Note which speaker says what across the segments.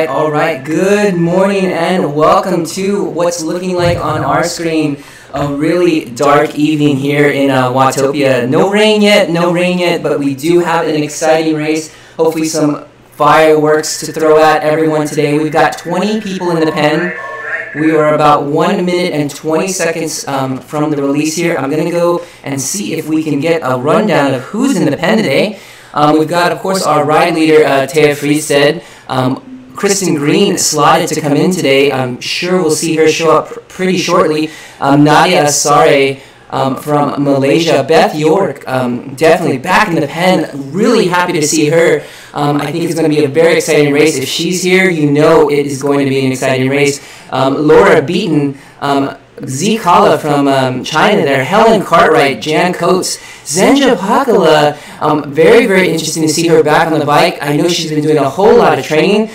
Speaker 1: All right. Good morning and welcome to what's looking like on our screen a really dark evening here in Watopia. No rain yet, but we do have an exciting race. Hopefully some fireworks to throw at everyone today. We've got 20 people in the pen. We are about 1 minute and 20 seconds from the release here. I'm going to go and see if we can get a rundown of who's in the pen today. We've got, of course, our ride leader, Taya Friested. Kristen Green slotted to come in today. I'm sure we'll see her show up pretty shortly. Nadia Asare from Malaysia. Beth York, definitely back in the pen. Really happy to see her. I think it's going to be a very exciting race. If she's here, you know it is going to be an exciting race. Laura Beaton, Z Kala from China there, Helen Cartwright, Jan Coates, Zenja Pakala, very, very interesting to see her back on the bike. I know she's been doing a whole lot of training,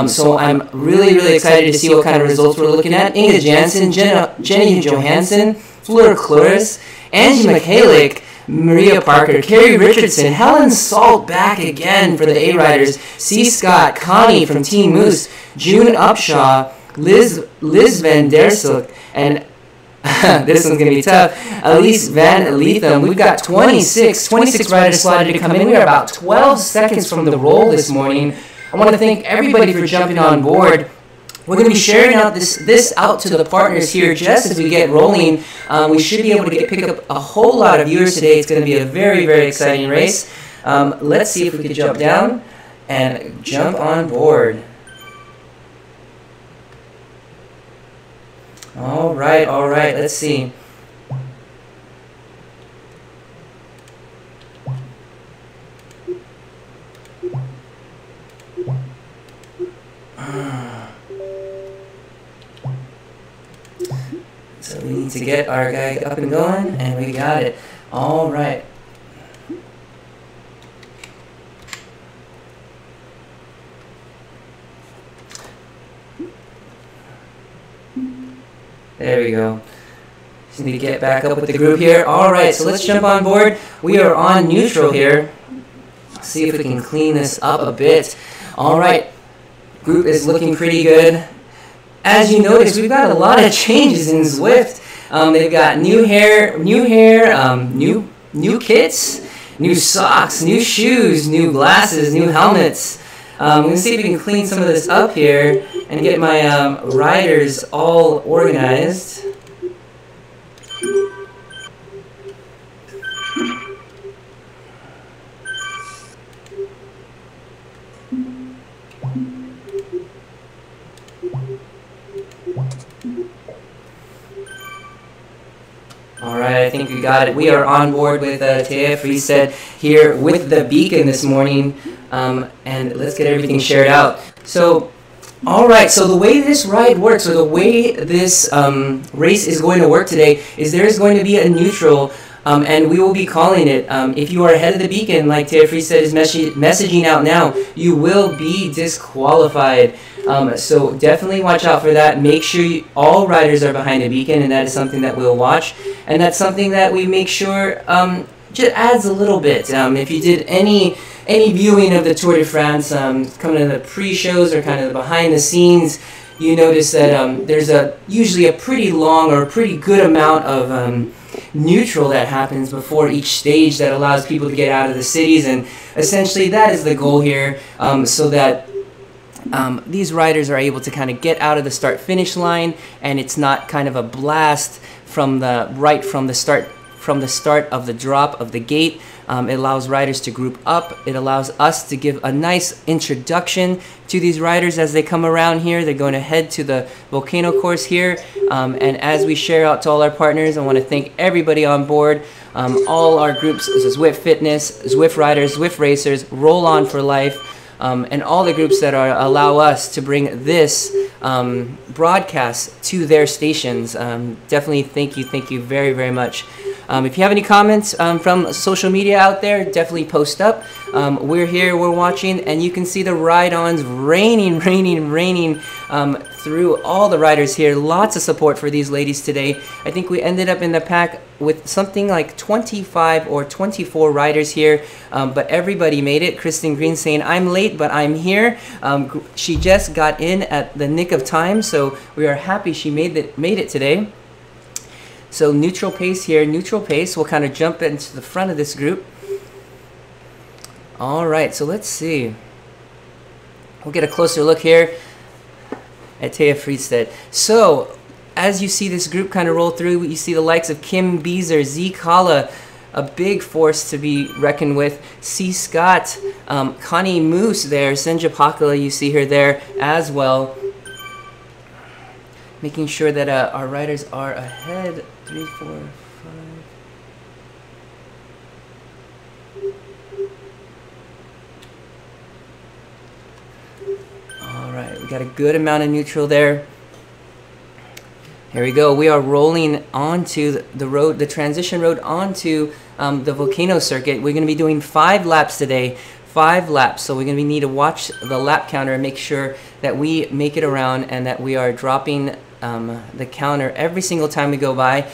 Speaker 1: so I'm really, really excited to see what kind of results we're looking at. Inga Jansen, Jenny Johansson, Fleur Cloris, Angie Michalik, Maria Parker, Carrie Richardson, Helen Salt back again for the A-Riders, C. Scott, Connie from Team Moose, June Upshaw, Liz Van Der Silk, and this one's going to be tough, Elise Van Leatham. We've got 26 riders slotted to come in. We are about 12 seconds from the roll this morning. I want to thank everybody for jumping on board. We're going to be sharing out this out to the partners here just as we get rolling. We should be able to pick up a whole lot of viewers today. It's going to be a very, very exciting race. Let's see if we can jump down and jump on board. All right, let's see. So we need to get our guy up and going, and we got it. All right. There we go. Just need to get back up with the group here. All right, so let's jump on board. We are on neutral here. See if we can clean this up a bit. All right, group is looking pretty good. As you notice, we've got a lot of changes in Zwift. They've got new hair, new kits, new socks, new shoes, new glasses, new helmets. I'm going to see if we can clean some of this up here and get my riders all organized. Alright, I I think we got it. We are on board with Taya Friestedt here with the beacon this morning, and let's get everything shared out. So, all right, so the way this ride works, or the way this race is going to work today, is there is going to be a neutral, and we will be calling it. If you are ahead of the beacon, like Taya Friestedt is messaging out now, you will be disqualified. So definitely watch out for that. Make sure all riders are behind the beacon, and that is something that we'll watch. And that's something that we make sure just adds a little bit. If you did any viewing of the Tour de France, coming to the pre-shows or kind of the behind-the-scenes, you notice that there's usually a pretty long or a pretty good amount of neutral that happens before each stage that allows people to get out of the cities, and essentially that is the goal here, so that these riders are able to kind of get out of the start-finish line, and it's not kind of a blast from the start of the drop of the gate. It allows riders to group up. It allows us to give a nice introduction to these riders as they come around here. They're going to head to the Volcano course here. And as we share out to all our partners, I want to thank everybody on board, all our groups, Zwift Fitness, Zwift Riders, Zwift Racers, Roll On for Life, and all the groups that allow us to bring this broadcast to their stations. Definitely thank you very, very much. If you have any comments from social media out there, definitely post up. We're here, we're watching, and you can see the ride-ons raining through all the riders here. Lots of support for these ladies today. I think we ended up in the pack with something like 25 or 24 riders here, but everybody made it. Kristen Green saying, I'm late, but I'm here. She just got in at the nick of time, so we are happy she made it today. So neutral pace here, neutral pace. We'll kind of jump into the front of this group. All right, so let's see. We'll get a closer look here at Taya Friestedt. So as you see this group kind of roll through, you see the likes of Kim Beezer, Z Kala, a big force to be reckoned with. C. Scott, Connie Moose there, Senja Pakala, you see her there as well. Making sure that our riders are ahead. 3, 4, 5. All right, we got a good amount of neutral there. Here we go. We are rolling onto the road, the transition road onto the Volcano circuit. We're going to be doing 5 laps today. 5 laps. So we're going to need to watch the lap counter and make sure that we make it around and that we are dropping the counter every single time we go by.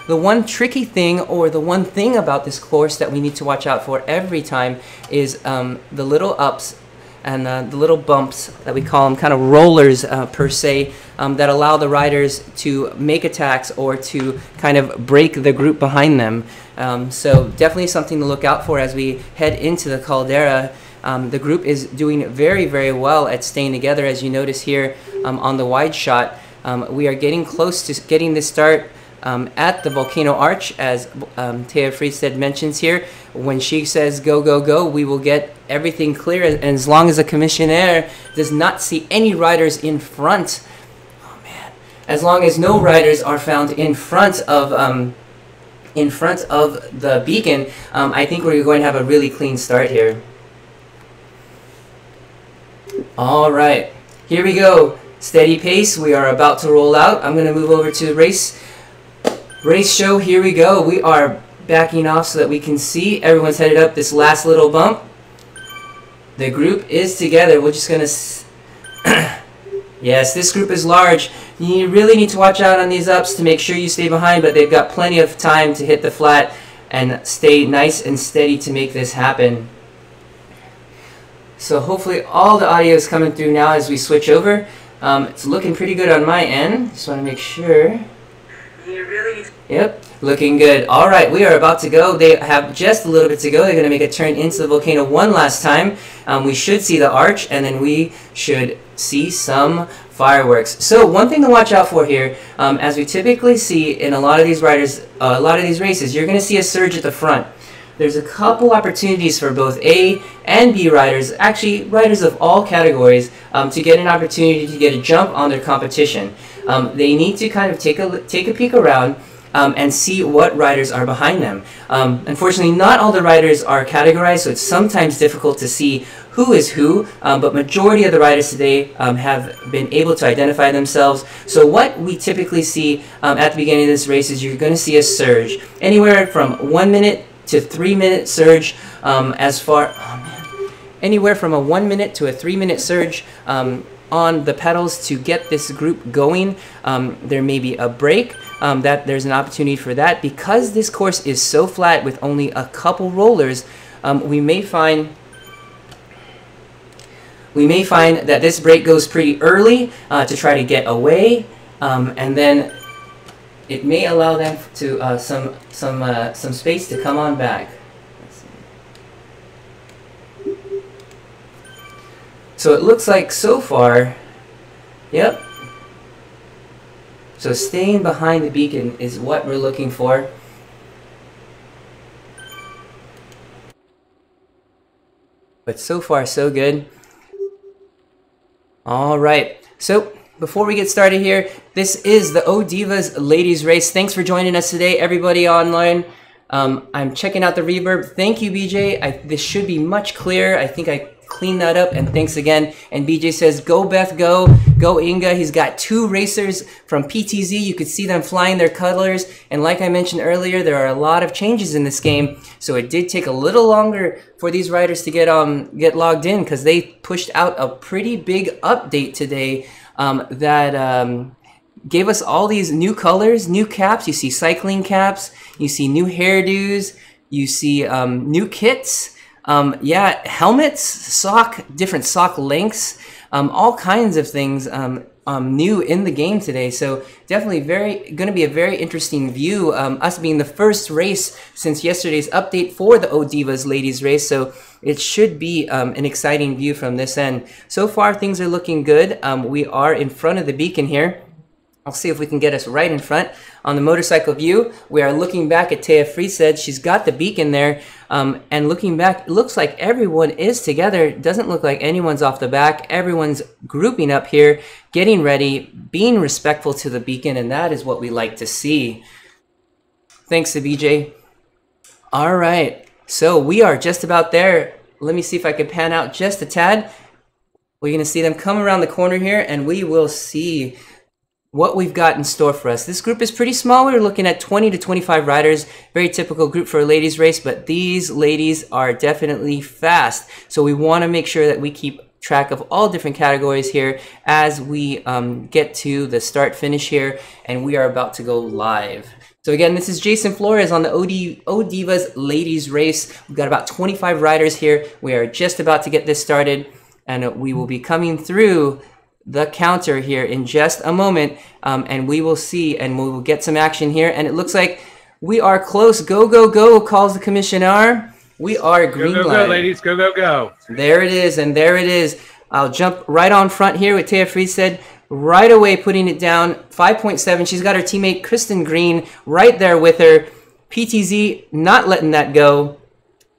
Speaker 1: The one tricky thing, or the one thing about this course that we need to watch out for every time, is the little ups and the little bumps that we call them, kind of rollers per se, that allow the riders to make attacks or to kind of break the group behind them. So definitely something to look out for as we head into the Caldera. The group is doing very, very well at staying together, as you notice here on the wide shot. We are getting close to getting the start at the Volcano Arch, as Taya Friestedt mentions here. When she says go, go, go, we will get everything clear, and as long as the commissionaire does not see any riders in front, oh man, as long as no riders are found in front of the beacon, I think we're going to have a really clean start here. All right, here we go. Steady pace. We are about to roll out. I'm going to move over to the race show. Here we go. We are backing off so that we can see. Everyone's headed up this last little bump. The group is together. We're just going to... Yes, this group is large. You really need to watch out on these ups to make sure you stay behind, but they've got plenty of time to hit the flat and stay nice and steady to make this happen. So hopefully all the audio is coming through now as we switch over. It's looking pretty good on my end. Just want to make sure. Yep, looking good. All right, we are about to go. They have just a little bit to go. They're going to make a turn into the Volcano one last time. We should see the arch, and then we should see some fireworks. So one thing to watch out for here, as we typically see in a lot of these riders, a lot of these races, you're going to see a surge at the front. There's a couple opportunities for both A and B riders, actually riders of all categories, to get an opportunity to get a jump on their competition. They need to kind of take a peek around, and see what riders are behind them. Unfortunately, not all the riders are categorized, so it's sometimes difficult to see who is who, but majority of the riders today have been able to identify themselves. So what we typically see at the beginning of this race is you're going to see a surge, anywhere from 1 minute to 3 minute surge, anywhere from a 1 minute to a 3 minute surge on the pedals to get this group going. There may be a break, that there's an opportunity for that. Because this course is so flat with only a couple rollers, we may find that this break goes pretty early to try to get away, and then it may allow them to some space to come on back. So it looks like so far, yep. So staying behind the beacon is what we're looking for. But so far, so good. All right. So before we get started here, this is the ODivaZ ladies race. Thanks for joining us today, everybody online. I'm checking out the reverb. Thank you, BJ. This should be much clearer. I think I cleaned that up, and thanks again. And BJ says, go Beth, go Inga. He's got 2 racers from PTZ. You could see them flying their colors, and like I mentioned earlier, there are a lot of changes in this game, so it did take a little longer for these riders to get logged in, because they pushed out a pretty big update today that gave us all these new colors, new caps. You see cycling caps, you see new hairdos, you see new kits, yeah, helmets, different sock lengths, all kinds of things new in the game today. So definitely going to be a very interesting view, us being the first race since yesterday's update for the ODivaZ ladies race. So it should be an exciting view from this end. So far things are looking good. We are in front of the beacon here. I'll see if we can get us right in front. On the motorcycle view, we are looking back at Taya Friesed. She's got the beacon there, and looking back, it looks like everyone is together. It doesn't look like anyone's off the back. Everyone's grouping up here, getting ready, being respectful to the beacon, and that is what we like to see. Thanks to BJ. All right, so we are just about there. Let me see if I can pan out just a tad. We're going to see them come around the corner here, and we will see what we've got in store for us. This group is pretty small. We're looking at 20 to 25 riders. Very typical group for a ladies race, but these ladies are definitely fast. So we want to make sure that we keep track of all different categories here as we get to the start finish here, and we are about to go live. So again, this is Jason Flores on the ODivaZ ladies race. We've got about 25 riders here. We are just about to get this started, and we will be coming through the counter here in just a moment, and we will see, and we will get some action here. And it looks like we are close. Go, go, go, calls the commissioner. We are green light.
Speaker 2: Go, go, go, ladies. Go, go, go.
Speaker 1: There it is, and there it is. I'll jump right on front here with Taya Friesed, right away putting it down. 5.7. She's got her teammate Kristen Green right there with her. PTZ not letting that go.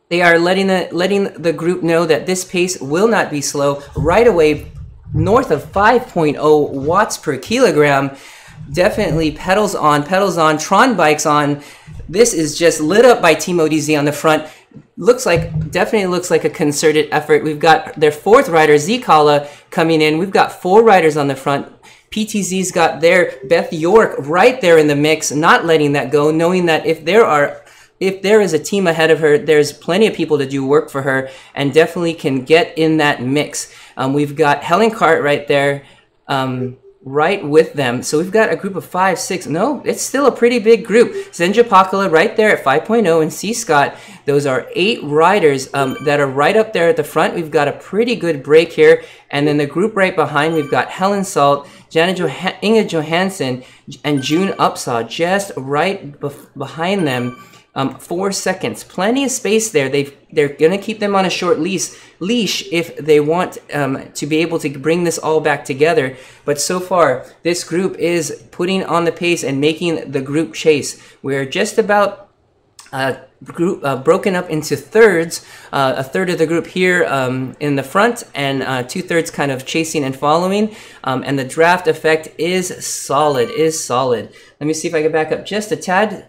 Speaker 1: They are letting the group know that this pace will not be slow. Right away, north of 5.0 watts per kilogram. Definitely pedals on, Tron bikes on. This is just lit up by Team ODivaZ on the front. Definitely looks like a concerted effort. We've got their 4th rider, Z-Kala, coming in. We've got 4 riders on the front. PTZ's got their Beth York right there in the mix, not letting that go, knowing that if there is a team ahead of her, there's plenty of people to do work for her, and definitely can get in that mix. We've got Helen Cart right there, right with them. So we've got a group of 5, 6. No, it's still a pretty big group. Zenja Pakala right there at 5.0, and C. Scott. Those are 8 riders that are right up there at the front. We've got a pretty good break here. And then the group right behind, we've got Helen Salt, Inga Johansson, and June Upsaw just right behind them. 4 seconds, plenty of space there. They're gonna keep them on a short leash if they want to be able to bring this all back together. But so far, this group is putting on the pace and making the group chase. We're just about group broken up into thirds. A third of the group here in the front, and 2/3 kind of chasing and following. And the draft effect is solid. Let me see if I can back up just a tad.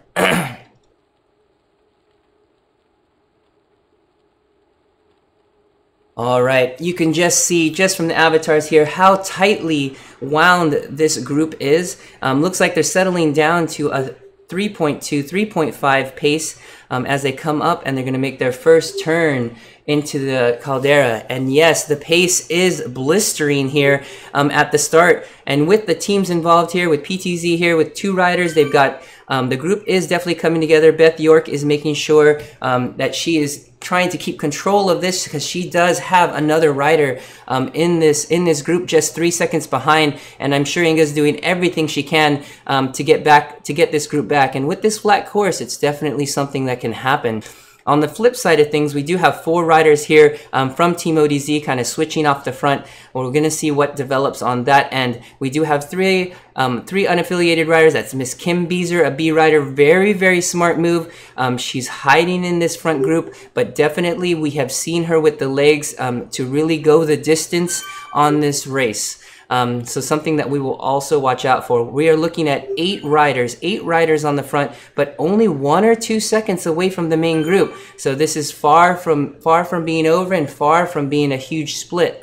Speaker 1: All right, you can just see, just from the avatars here, how tightly wound this group is. Looks like they're settling down to a 3.2, 3.5 pace as they come up, and they're going to make their first turn into the caldera. And yes, the pace is blistering here at the start. And with the teams involved here, with PTZ here, with 2 riders, they've got, the group is definitely coming together. Beth York is making sure that she is trying to keep control of this, because she does have another rider in this group just 3 seconds behind, and I'm sure Inga's doing everything she can to get this group back. And with this flat course, it's definitely something that can happen. On the flip side of things, we do have 4 riders here from Team ODivaZ kind of switching off the front. Well, we're going to see what develops on that end. We do have three unaffiliated riders. That's Miss Kim Beezer, a B rider. Very, very smart move. She's hiding in this front group, but definitely we have seen her with the legs to really go the distance on this race. So something that we will also watch out for. We are looking at 8 riders on the front, but only 1 or 2 seconds away from the main group. So this is far from being over, and far from being a huge split.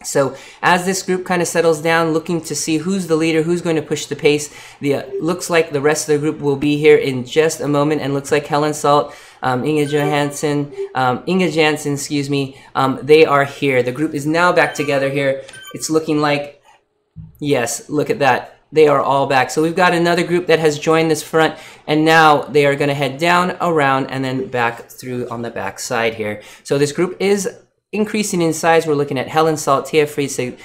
Speaker 1: So as this group kind of settles down, looking to see who's the leader, who's going to push the pace, looks like the rest of the group will be here in just a moment, and looks like Helen Salt, Inga Jansen, excuse me, they are here. The group is now back together here. It's looking like, yes, look at that. They are all back. So we've got another group that has joined this front, and now they are going to head down, around, and then back through on the back side here. So this group is increasing in size. We're looking at Helen Salt, Tia Friese,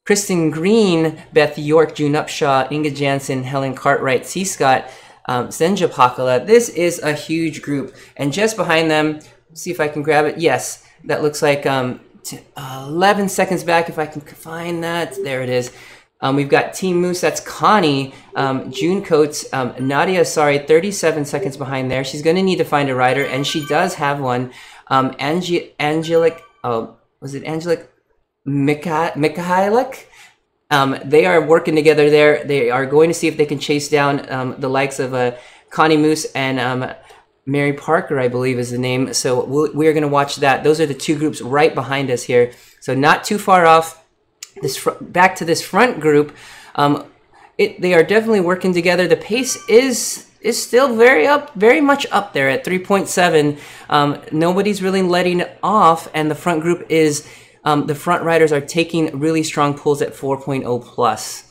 Speaker 1: Kristen Green, Beth York, June Upshaw, Inga Jansen, Helen Cartwright, C. Scott, Senja Pakala. This is a huge group. And just behind them, see if I can grab it. Yes, that looks like 11 seconds back, if I can find that. There it is. We've got Team Moose, that's Connie, June Coates, Nadia Asari, 37 seconds behind there. She's going to need to find a rider, and she does have one. Angelic, was it Angelic Mikhailik? They are working together there. They are going to see if they can chase down the likes of Connie Moose and Mary Parker, I believe is the name. So we're going to watch that. Those are the 2 groups right behind us here. So not too far off. Back to this front group, they are definitely working together. The pace is still very much up there at 3.7. Nobody's really letting off, and the front group is the front riders are taking really strong pulls at 4.0 plus.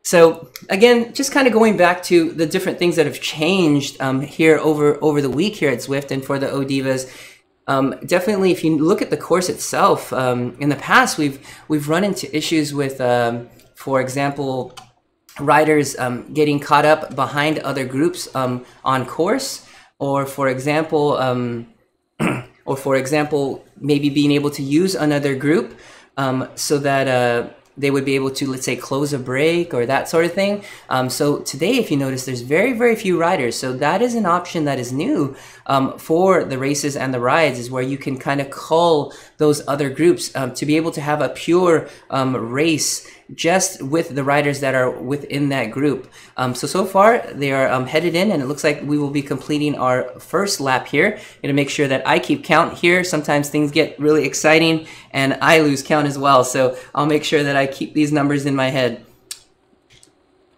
Speaker 1: So again, just kind of going back to the different things that have changed here over the week here at Zwift and for the ODivaZ. Definitely, if you look at the course itself, in the past we've run into issues with, for example, riders getting caught up behind other groups on course, or for example, maybe being able to use another group so that they would be able to, let's say, close a break or that sort of thing. So today, if you notice, there's very, very few riders. So that is an option that is new for the races and the rides, is where you can kind of cull those other groups to be able to have a pure race just with the riders that are within that group. So far, they are headed in, and it looks like we will be completing our first lap here. Going to make sure that I keep count here. Sometimes things get really exciting, and I lose count as well. So I'll make sure that I keep these numbers in my head.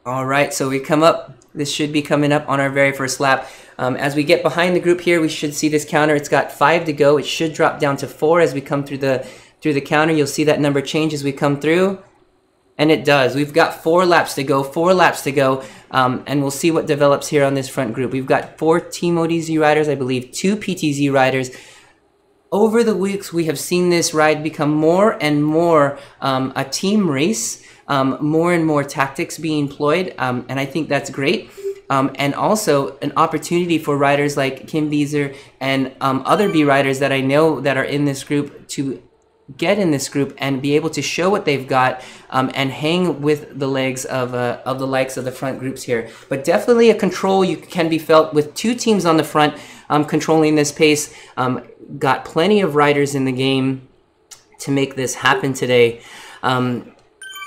Speaker 1: All right, so we come up. This should be coming up on our very first lap. As we get behind the group here, we should see this counter. It's got 5 to go. It should drop down to 4 as we come through the counter. You'll see that number change as we come through. And it does. We've got 4 laps to go, and we'll see what develops here on this front group. We've got 4 Team ODivaZ riders, I believe 2 PTZ riders. Over the weeks, we have seen this ride become more and more a team race, more and more tactics being employed, and I think that's great. And also an opportunity for riders like Kim Beezer and other B riders that I know that are in this group to get in this group and be able to show what they've got and hang with the legs of the likes of the front groups here. But definitely a control can be felt with two teams on the front controlling this pace. Got plenty of riders in the game to make this happen today.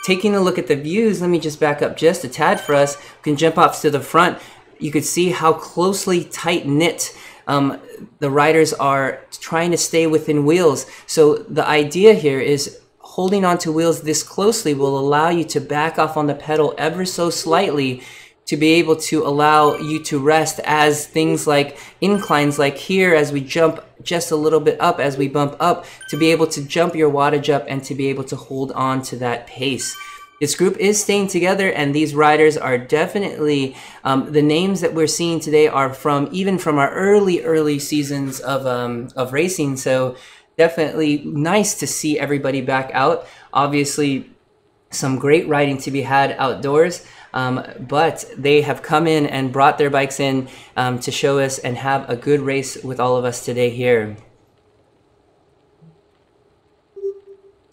Speaker 1: Taking a look at the views, let me just back up just a tad for us. We can jump off to the front. You could see how closely tight-knit the riders are trying to stay within wheels. So the idea here is holding onto wheels this closely will allow you to back off on the pedal ever so slightly to be able to allow you to rest as things like inclines like here, as we jump just a little bit up, as we bump up, to be able to jump your wattage up and to be able to hold on to that pace. This group is staying together, and these riders are definitely, the names that we're seeing today are even from our early seasons of racing. So definitely nice to see everybody back out. Obviously, some great riding to be had outdoors, but they have come in and brought their bikes in to show us and have a good race with all of us today here.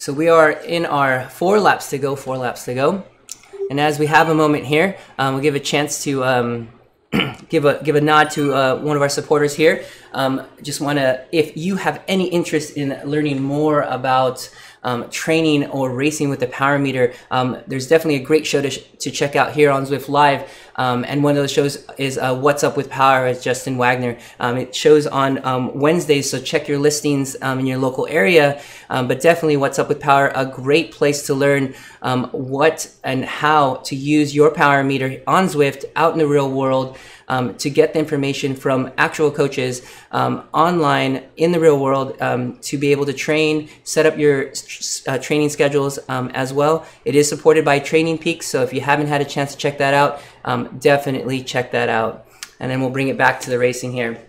Speaker 1: So we are in our 4 laps to go. And as we have a moment here, we'll give a chance to give a nod to one of our supporters here. Just want to, if you have any interest in learning more about training or racing with the power meter, there's definitely a great show to check out here on Zwift Live. And one of those shows is What's Up with Power with Justin Wagner. It shows on Wednesdays, so check your listings in your local area. But definitely What's Up with Power, a great place to learn what and how to use your power meter on Zwift out in the real world, to get the information from actual coaches online in the real world, to be able to train, set up your training schedules as well. It is supported by Training Peaks, so if you haven't had a chance to check that out, definitely check that out. And then we'll bring it back to the racing here.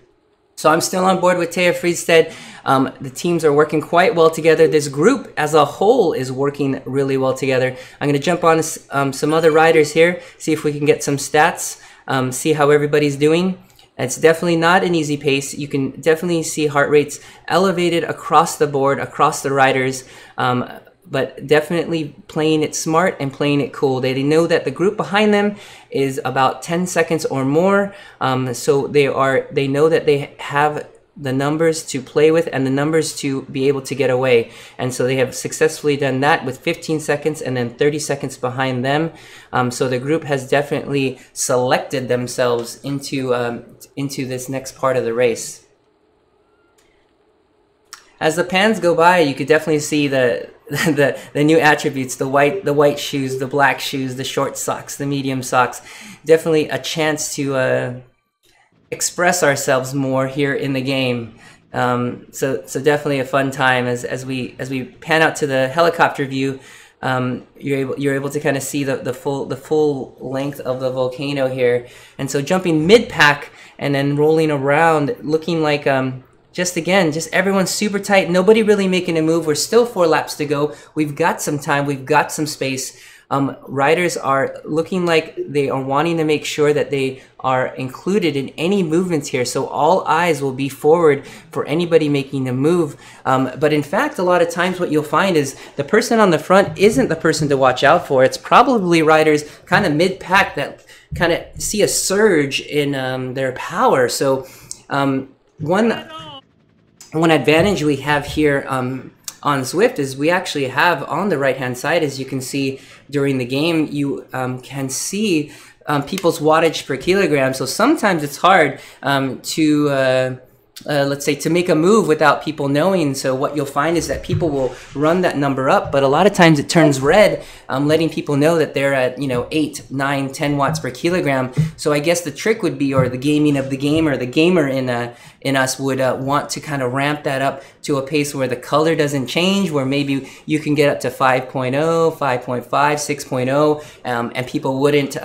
Speaker 1: So I'm still on board with Taya Friedstedt. The teams are working quite well together. This group as a whole is working really well together. I'm going to jump on some other riders here, see if we can get some stats, see how everybody's doing. It's definitely not an easy pace. You can definitely see heart rates elevated across the board, across the riders, but definitely playing it smart and playing it cool. They know that the group behind them is about 10 seconds or more, so they know that they have the numbers to play with and the numbers to be able to get away. And so they have successfully done that with 15 seconds and then 30 seconds behind them. So the group has definitely selected themselves into this next part of the race. As the pans go by, you could definitely see the new attributes, the white shoes, the black shoes, the short socks, the medium socks. Definitely a chance to express ourselves more here in the game. So definitely a fun time as we pan out to the helicopter view. You're able to kind of see the full length of the volcano here, and so jumping mid pack and then rolling around, looking like just everyone's super tight. Nobody really making a move. We're still 4 laps to go. We've got some time. We've got some space. Riders are looking like they are wanting to make sure that they are included in any movements here. So all eyes will be forward for anybody making a move. But in fact, a lot of times what you'll find is the person on the front isn't the person to watch out for. It's probably riders kind of mid-pack that kind of see a surge in their power. So one advantage we have here on Zwift is we actually have on the right hand side, as you can see during the game, you can see people's wattage per kilogram. So sometimes it's hard to let's say to make a move without people knowing. So what you'll find is that people will run that number up, but a lot of times it turns red, letting people know that they're at 8, 9, 10 watts per kilogram. So I guess the trick would be, or the gaming of the gamer, the gamer in us would want to kind of ramp that up to a pace where the color doesn't change, where maybe you can get up to 5.0, 5.5, 6.0, and people wouldn't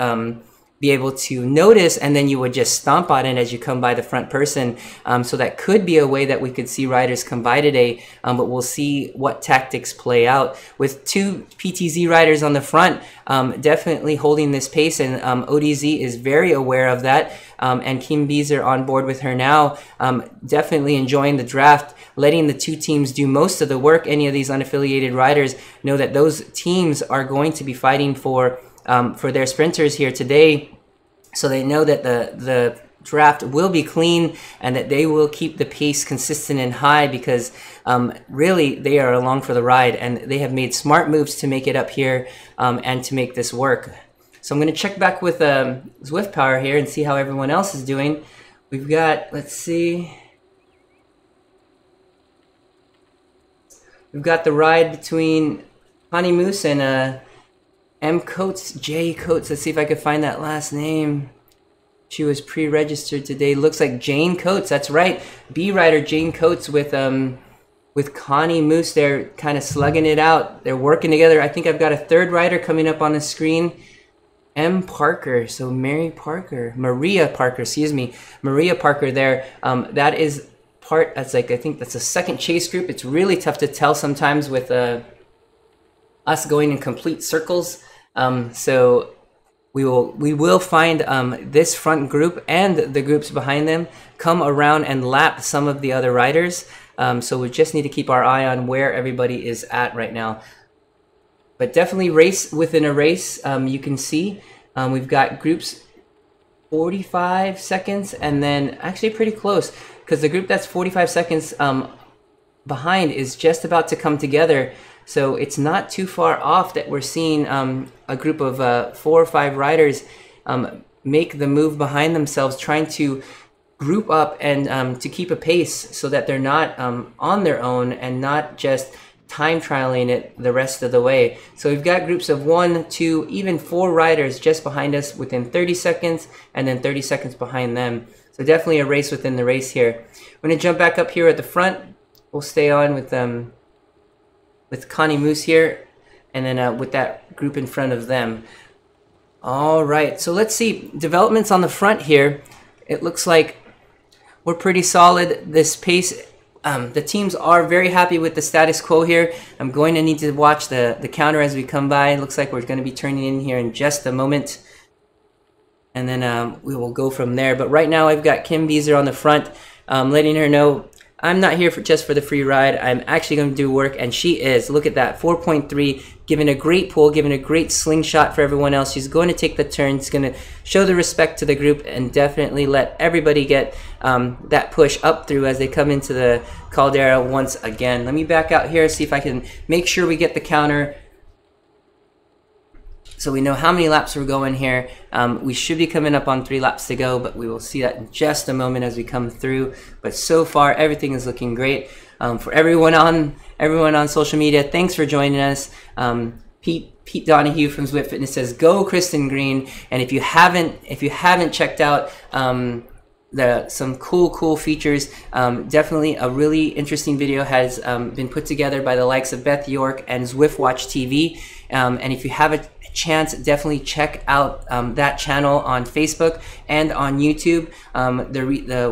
Speaker 1: be able to notice, and then you would just stomp on it as you come by the front person. So that could be a way that we could see riders come by today, but we'll see what tactics play out. With 2 PTZ riders on the front, definitely holding this pace, and ODivaZ is very aware of that, and Kim Beezer on board with her now, definitely enjoying the draft, letting the 2 teams do most of the work. Any of these unaffiliated riders know that those teams are going to be fighting for their sprinters here today, so they know that the draft will be clean and that they will keep the pace consistent and high, because really they are along for the ride, and they have made smart moves to make it up here and to make this work. So I'm going to check back with Zwift Power here and see how everyone else is doing. We've got, let's see, we've got the ride between Honey Moose and M. Coates, J. Coates. Let's see if I could find that last name. She was pre-registered today. Looks like Jane Coates. That's right. B rider Jane Coates with Connie Moose. They're kind of slugging it out. They're working together. I think I've got a 3rd rider coming up on the screen. M. Parker. So Maria Parker, excuse me. Maria Parker there. That is part, that's like, I think that's a 2nd chase group. It's really tough to tell sometimes with us going in complete circles. So we will find this front group and the groups behind them come around and lap some of the other riders. So we just need to keep our eye on where everybody is at right now. But definitely race within a race. You can see we've got groups 45 seconds, and then actually pretty close, because the group that's 45 seconds behind is just about to come together. So it's not too far off that we're seeing a group of 4 or 5 riders make the move behind themselves, trying to group up and to keep a pace so that they're not on their own and not just time trialing it the rest of the way. So we've got groups of 1, 2, even 4 riders just behind us within 30 seconds, and then 30 seconds behind them. So definitely a race within the race here. I'm going to jump back up here at the front. We'll stay on with Connie Moose here, and then with that group in front of them. All right, so let's see developments on the front here. It looks like we're pretty solid. This pace, the teams are very happy with the status quo here. I'm going to need to watch the counter as we come by. It looks like we're going to be turning in here in just a moment, and then we will go from there. But right now I've got Kim Beezer on the front, letting her know I'm not here just for the free ride. I'm actually going to do work, and she is. Look at that, 4.3, giving a great pull, giving a great slingshot for everyone else. She's going to take the turn. She's going to show the respect to the group and definitely let everybody get that push up through as they come into the Caldera once again. Let me back out here, see if I can make sure we get the counter so we know how many laps we're going here. We should be coming up on 3 laps to go, but we will see that in just a moment as we come through. But so far, everything is looking great. For everyone on social media, thanks for joining us. Pete Donahue from Zwift Fitness says, "Go Kristen Green!" And if you haven't checked out some cool features, definitely a really interesting video has been put together by the likes of Beth York and Zwift Watch TV. And if you have a chance, definitely check out that channel on Facebook and on YouTube.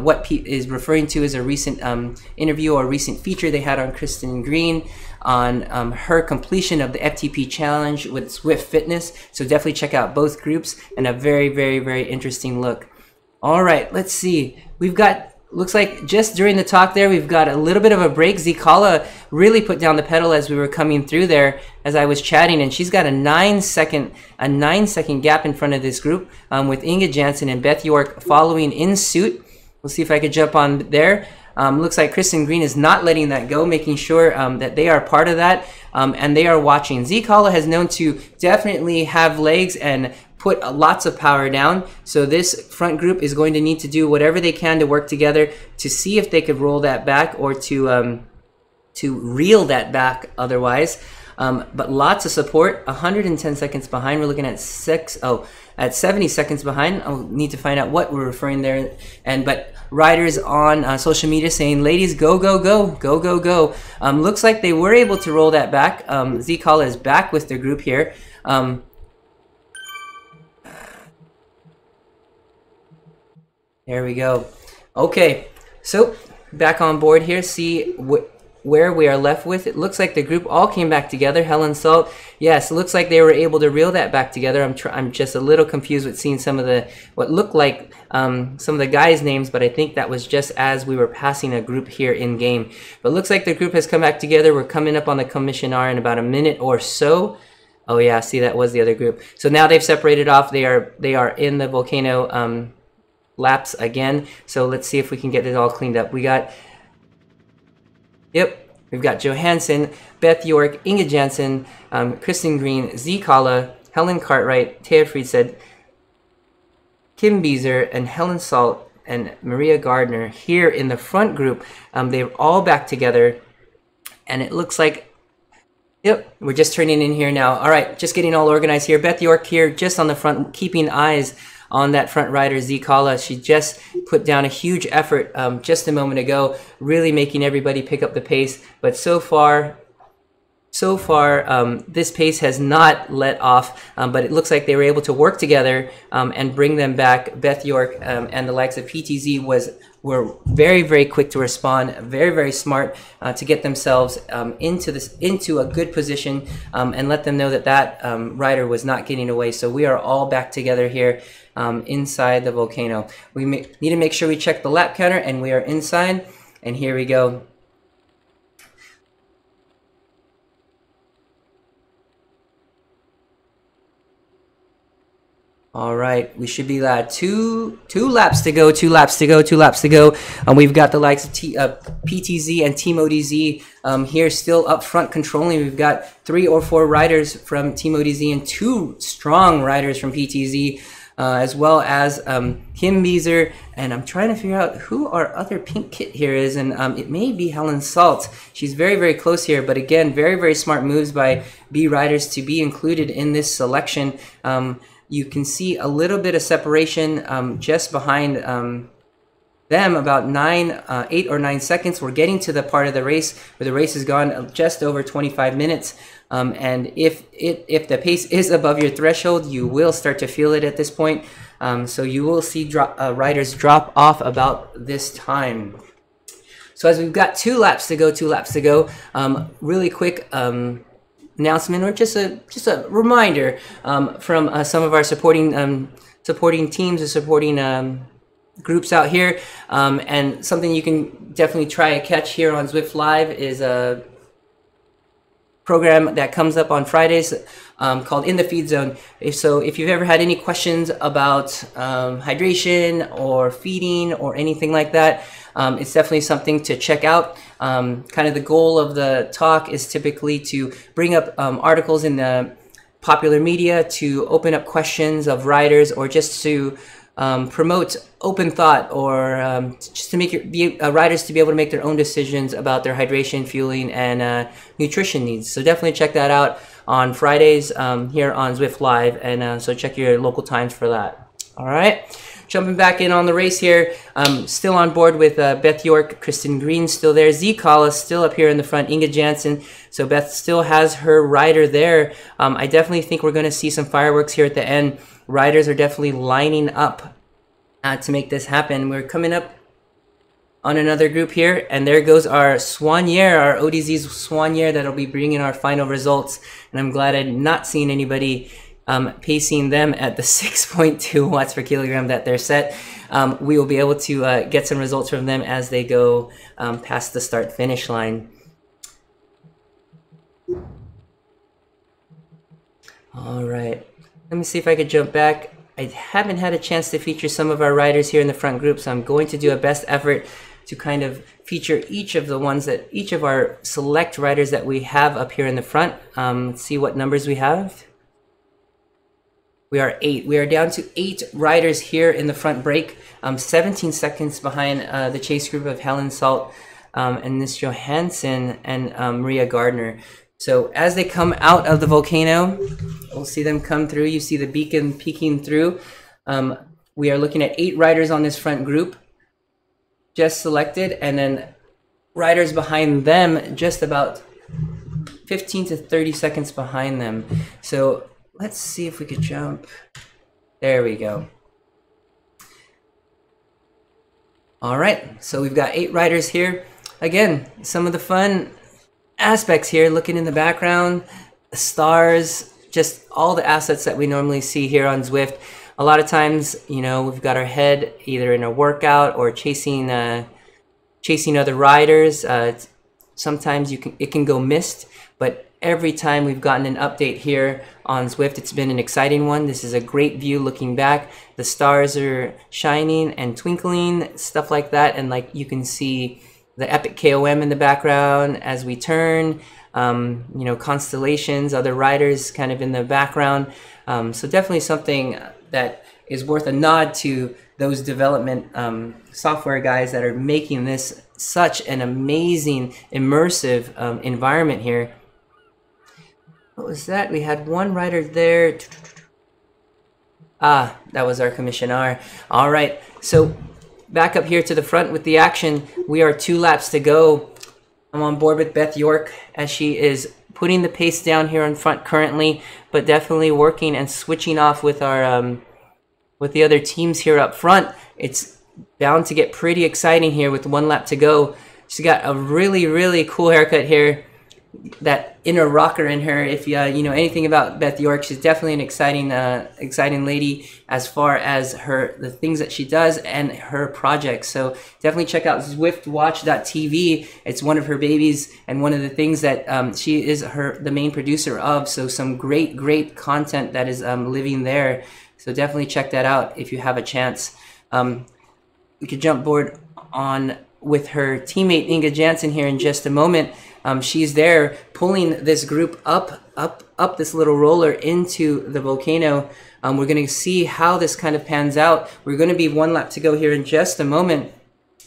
Speaker 1: What Pete is referring to is a recent interview or a recent feature they had on Kristen Green on her completion of the FTP challenge with Zwift Fitness. So definitely check out both groups, and a very interesting look. All right, let's see. We've got, looks like just during the talk there, we've got a little bit of a break. Zikala really put down the pedal as we were coming through there as I was chatting, and she's got a 9-second gap in front of this group with Inga Jansen and Beth York following in suit. We'll see if I could jump on there. Looks like Kristen Green is not letting that go, making sure that they are part of that, and they are watching. Zikala has known to definitely have legs and put lots of power down. So this front group is going to need to do whatever they can to work together to see if they could roll that back or to reel that back otherwise. But lots of support. 110 seconds behind. We're looking at 70 seconds behind. I'll need to find out what we're referring there. But riders on social media saying, "Ladies, go, go, go, go, go, go." Looks like they were able to roll that back. Zikala is back with their group here. There we go. Okay, so back on board here. See where we are left with. It looks like the group all came back together. Helen Salt, yes, it looks like they were able to reel that back together. I'm just a little confused with seeing some of the what looked like some of the guys' names, but I think that was just as we were passing a group here in game. But it looks like the group has come back together. We're coming up on the commission hour in about a minute or so. Oh yeah, see, that was the other group. So now they've separated off. They are in the Volcano laps again. So let's see if we can get it all cleaned up. We've got Johansson, Beth York, Inge Jansen, Kristen Green, Z Kala, Helen Cartwright, Thea Friedstedt, Kim Beezer, and Helen Salt and Maria Gardner here in the front group. They're all back together, and it looks like, yep, we're just turning in here now. All right, just getting all organized here. Beth York here just on the front, keeping eyes on that front rider, Z Kala. She just put down a huge effort just a moment ago, really making everybody pick up the pace. But so far, this pace has not let off, but it looks like they were able to work together and bring them back. Beth York and the likes of PTZ were very, very quick to respond, very, very smart to get themselves into a good position and let them know that rider was not getting away. So we are all back together here inside the Volcano. We need to make sure we check the lap counter, and we are inside, and here we go. All right, we should be two laps to go, two laps to go. We've got the likes of PTZ and Team ODivaZ here still up front controlling. We've got 3 or 4 riders from Team ODivaZ and 2 strong riders from PTZ, as well as Kim Beezer. And I'm trying to figure out who our other pink kit here is, and it may be Helen Salt. She's very, very close here, but again, very, very smart moves by B riders to be included in this selection. You can see a little bit of separation just behind them, about 8 or 9 seconds. We're getting to the part of the race where the race has gone just over 25 minutes. And if the pace is above your threshold, you will start to feel it at this point. So you will see riders drop off about this time. So as we've got 2 laps to go, really quick announcement, or just a reminder from some of our supporting teams or supporting groups out here, and something you can definitely try and catch here on Zwift Live is a program that comes up on Fridays called In the Feed Zone. So if you've ever had any questions about hydration or feeding or anything like that, it's definitely something to check out. Kind of the goal of the talk is typically to bring up articles in the popular media to open up questions of riders, or just to promote open thought, or just to make riders to be able to make their own decisions about their hydration, fueling, and nutrition needs. So definitely check that out on Fridays here on Zwift Live, and so check your local times for that. All right. Jumping back in on the race here, still on board with Beth York, Kristen Green still there, Z Kala still up here in the front, Inge Jansen. So Beth still has her rider there. I definitely think we're going to see some fireworks here at the end. Riders are definitely lining up to make this happen. We're coming up on another group here, and there goes our Soignier, our ODivaZ Soignier that'll be bringing our final results. And I'm glad I'm not seeing anybody pacing them at the 6.2 watts per kilogram that they're set. We will be able to get some results from them as they go past the start finish line. All right, let me see if I could jump back. I haven't had a chance to feature some of our riders here in the front group, so I'm going to do a best effort to kind of feature each of our select riders that we have up here in the front. Let's see what numbers we have. We are 8. We are down to 8 riders here in the front break, 17 seconds behind the chase group of Helen Salt and Miss Johansson and Maria Gardner. So as they come out of the Volcano, we'll see them come through. You see the beacon peeking through. We are looking at 8 riders on this front group just selected, and then riders behind them just about 15 to 30 seconds behind them. So let's see if we could jump. There we go. All right, so we've got 8 riders here. Again, some of the fun aspects here, looking in the background, the stars, just all the assets that we normally see here on Zwift. A lot of times, you know, we've got our head either in a workout or chasing other riders. Sometimes it can go missed, but every time we've gotten an update here on Zwift, it's been an exciting one. This is a great view looking back. The stars are shining and twinkling, stuff like that, and like you can see the epic KOM in the background as we turn. You know, constellations, other riders kind of in the background. So definitely something that is worth a nod to those development software guys that are making this such an amazing, immersive environment here. What was that? We had one rider there. Ah, that was our commissioner. All right, so back up here to the front with the action. We are 2 laps to go. I'm on board with Beth York as she is putting the pace down here in front currently, but definitely working and switching off with our with the other teams here up front. It's bound to get pretty exciting here with 1 lap to go. She's got a really, really cool haircut here. That inner rocker in her. If you know anything about Beth York, she's definitely an exciting lady as far as the things that she does and her projects. So definitely check out ZwiftWatch.tv. It's one of her babies and one of the things that she is the main producer of. So some great content that is living there. So definitely check that out if you have a chance. We could jump board on with her teammate Inga Jansen here in just a moment. She's there pulling this group up this little roller into the volcano. We're going to see how this kind of pans out. We're going to be 1 lap to go here in just a moment,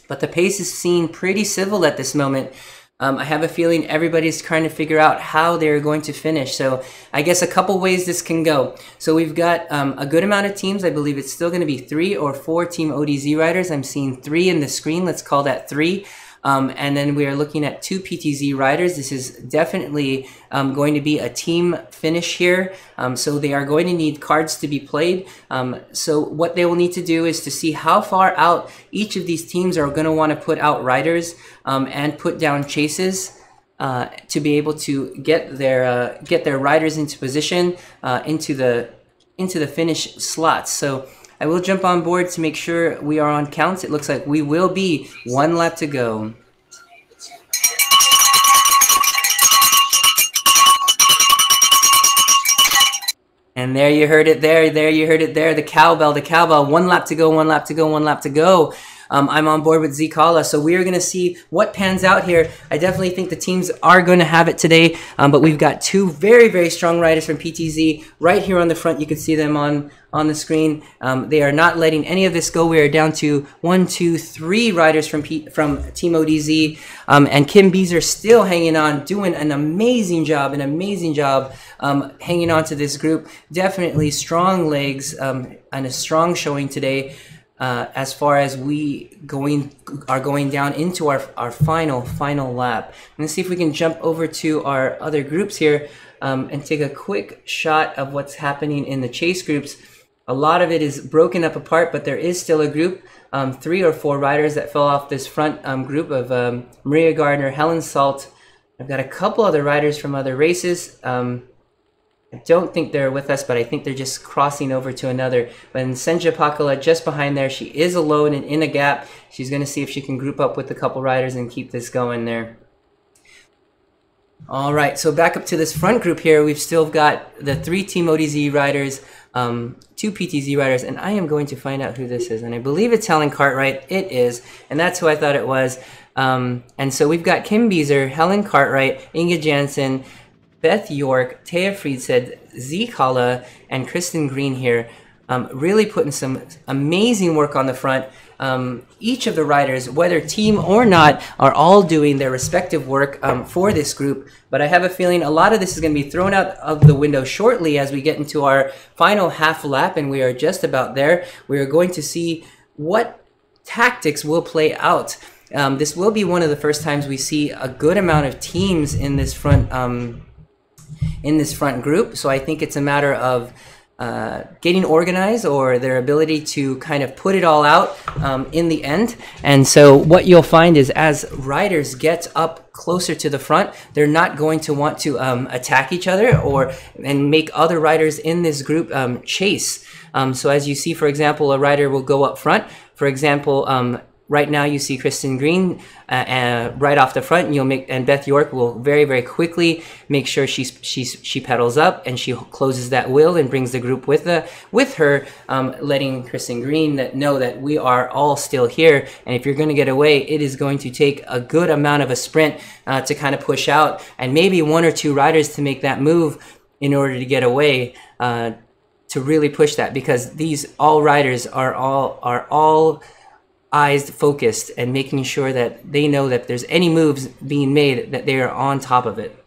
Speaker 1: but the pace is seen pretty civil at this moment. I have a feeling everybody's trying to figure out how they're going to finish. So I guess a couple ways this can go. So we've got a good amount of teams. I believe it's still going to be 3 or 4 Team ODiZ riders. I'm seeing 3 in the screen. Let's call that 3. And then we are looking at 2 PTZ riders. This is definitely going to be a team finish here. So they are going to need cards to be played. So what they will need to do is to see how far out each of these teams are going to want to put out riders and put down chases to be able to get their riders into position into the finish slots. So I will jump on board to make sure we are on counts. It looks like we will be 1 lap to go. And there you heard it there. There you heard it there. The cowbell, the cowbell. 1 lap to go, 1 lap to go, 1 lap to go. I'm on board with Zikala, so we are going to see what pans out here. I definitely think the teams are going to have it today, but we've got 2 very strong riders from PTZ right here on the front. You can see them on the screen. They are not letting any of this go. We are down to 1, 2, 3 riders from Team ODiZ, and Kim Beezer still hanging on, doing an amazing job, hanging on to this group. Definitely strong legs and a strong showing today. As far as we are going down into our final lap. Let's see if we can jump over to our other groups here and take a quick shot of what's happening in the chase groups. A lot of it is broken up apart, but there is still a group, 3 or 4 riders that fell off this front group of Maria Gardner, Helen Salt. I've got a couple other riders from other races. I don't think they're with us, but I think they're just crossing over to another. But Senja Pakala just behind there, she is alone and in a gap. She's going to see if she can group up with a couple riders and keep this going there. All right, so back up to this front group here. We've still got the 3 Team ODiZ riders, 2 PTZ riders, and I am going to find out who this is. And I believe it's Helen Cartwright. It is, and that's who I thought it was. And so we've got Kim Beezer, Helen Cartwright, Inga Jansen, Beth York, Taya Friedstead, Zikala, and Kristen Green here, really putting some amazing work on the front. Each of the riders, whether team or not, are all doing their respective work for this group. But I have a feeling a lot of this is going to be thrown out of the window shortly as we get into our final half lap, and we are just about there. We are going to see what tactics will play out. This will be one of the first times we see a good amount of teams in this front group. So I think it's a matter of getting organized, or their ability to kind of put it all out in the end. And so what you'll find is, as riders get up closer to the front, they're not going to want to attack each other and make other riders in this group chase. So as you see, for example, a rider will go up front. For example, right now you see Kristen Green right off the front, and Beth York will very, very quickly make sure she pedals up and she closes that wheel and brings the group with her, letting Kristen Green know that we are all still here. And if you're going to get away, it is going to take a good amount of a sprint to kind of push out, and maybe one or two riders to make that move in order to get away, to really push that, because all riders are all eyes focused and making sure that they know that if there's any moves being made, that they are on top of it.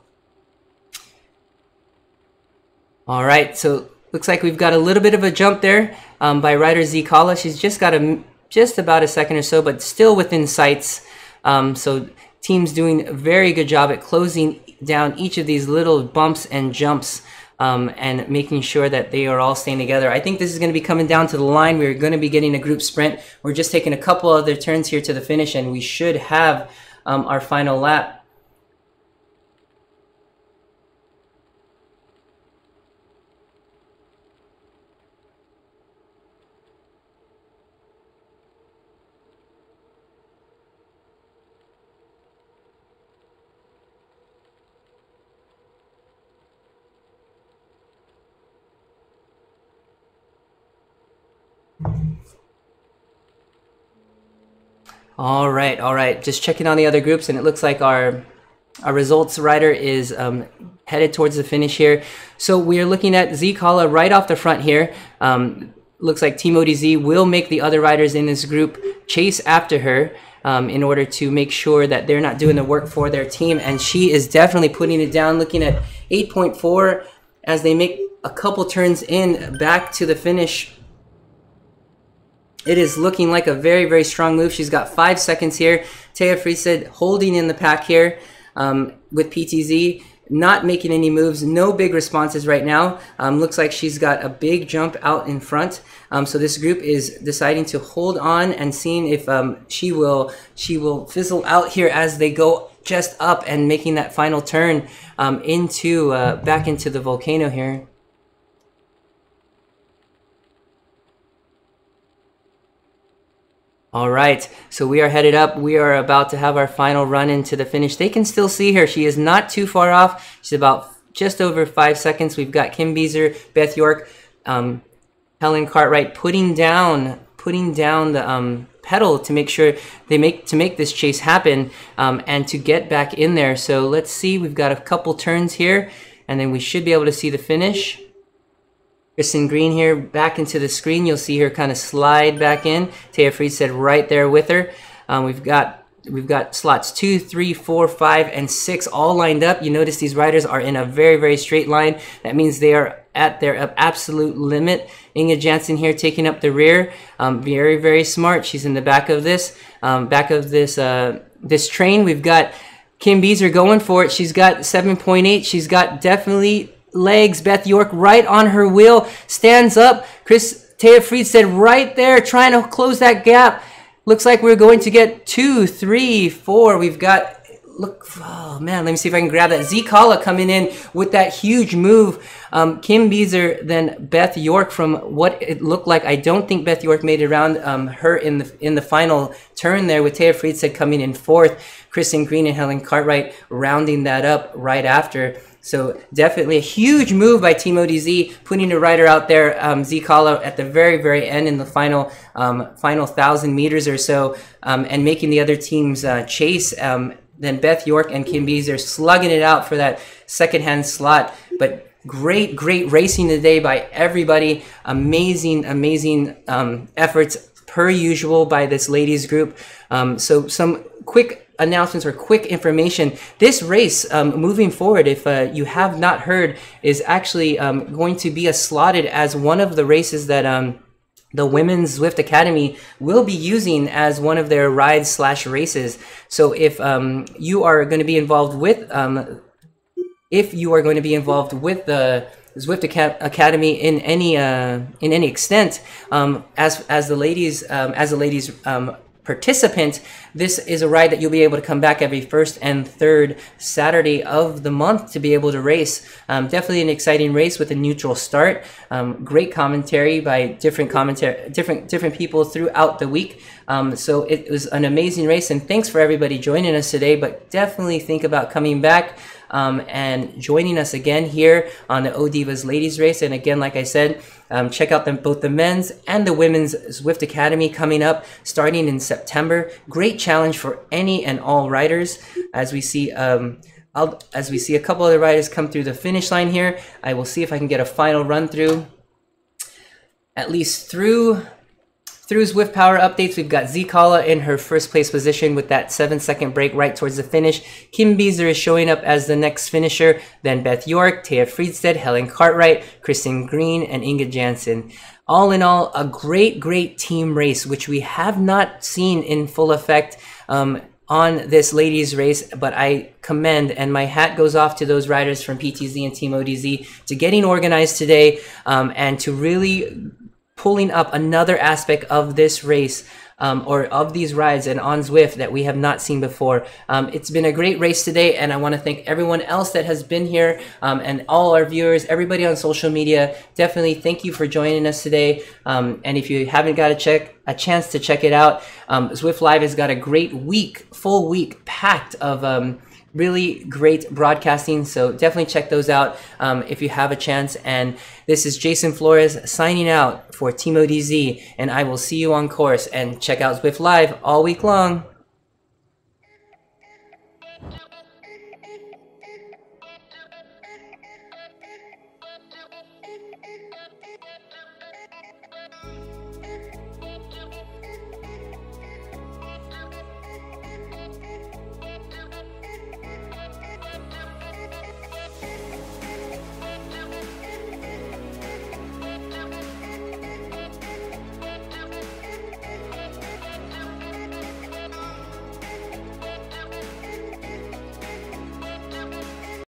Speaker 1: All right, so looks like we've got a little bit of a jump there by rider Z Kala. She's just got just about a second or so, but still within sights. So team's doing a very good job at closing down each of these little bumps and jumps, and making sure that they are all staying together. I think this is going to be coming down to the line. We're going to be getting a group sprint. We're just taking a couple other turns here to the finish, and we should have our final lap. All right. Just checking on the other groups, and it looks like our results rider is headed towards the finish here. So we are looking at Z Kala right off the front here. Looks like Team ODivaZ will make the other riders in this group chase after her in order to make sure that they're not doing the work for their team. And she is definitely putting it down, looking at 8.4 as they make a couple turns in back to the finish. It is looking like a very, very strong move. She's got 5 seconds here. Thea Friesed holding in the pack here with PTZ, not making any moves, no big responses right now. Looks like she's got a big jump out in front. So this group is deciding to hold on and seeing if she will fizzle out here as they go just up and making that final turn back into the Volcano here. All right, so we are headed up. We are about to have our final run into the finish. They can still see her. She is not too far off. She's about just over 5 seconds. We've got Kim Beezer, Beth York, Helen Cartwright putting down the pedal to make sure to make this chase happen and to get back in there. So let's see. We've got a couple turns here, and then we should be able to see the finish. Kristen Green here back into the screen. You'll see her kind of slide back in. Thea Friesed right there with her. We've got slots 2, 3, 4, 5, and 6 all lined up. You notice these riders are in a very, very straight line. That means they are at their absolute limit. Inge Jansen here taking up the rear. Very, very smart. She's in the back of this this train. We've got Kim Beezer going for it. She's got 7.8. She's got definitely legs. Beth York right on her wheel, stands up. Thea Friesed right there trying to close that gap. Looks like we're going to get 2, 3, 4. We've got, oh man, let me see if I can grab that. Z Kala coming in with that huge move. Kim Beezer, then Beth York from what it looked like. I don't think Beth York made it around her in the final turn there, with Thea Friesed coming in 4th. Kristen Green and Helen Cartwright rounding that up right after. So definitely a huge move by Team ODivaZ, putting a rider out there, Z Kala, at the very, very end in the final 1,000 meters or so, and making the other teams chase. Then Beth York and Kim Beezer slugging it out for that second-hand slot. But great racing today by everybody. Amazing efforts per usual by this ladies group. So some quick announcements or quick information. This race moving forward, if you have not heard, is actually going to be slotted as one of the races that the Women's Zwift Academy will be using as one of their rides/races. So if you are going to be involved with the Zwift Academy in any extent, as the ladies participant, this is a ride that you'll be able to come back every first and third Saturday of the month to be able to race. Definitely an exciting race with a neutral start. Great commentary by different people throughout the week. So it was an amazing race, and thanks for everybody joining us today. But definitely think about coming back and joining us again here on the ODivaZ Ladies Race. And again, like I said, check out both the men's and the women's Zwift Academy coming up starting in September. Great challenge for any and all riders. As we see a couple of the riders come through the finish line here, I will see if I can get a final run through. At least through Zwift Power Updates, we've got Zikala in her first place position with that 7-second break right towards the finish. Kim Beezer is showing up as the next finisher. Then Beth York, Taya Friedstedt, Helen Cartwright, Kristen Green, and Inga Jansen. All in all, a great team race, which we have not seen in full effect on this ladies race, but I commend, and my hat goes off to those riders from PTZ and Team ODivaZ to getting organized today and to really pulling up another aspect of this race or of these rides and on Zwift that we have not seen before. It's been a great race today, and I want to thank everyone else that has been here and all our viewers, everybody on social media. Definitely thank you for joining us today. And if you haven't got a chance to check it out, Zwift Live has got a great full week packed of really great broadcasting, so definitely check those out if you have a chance. And this is Jason Flores signing out for Team ODivaZ, and I will see you on course, and check out Zwift Live all week long.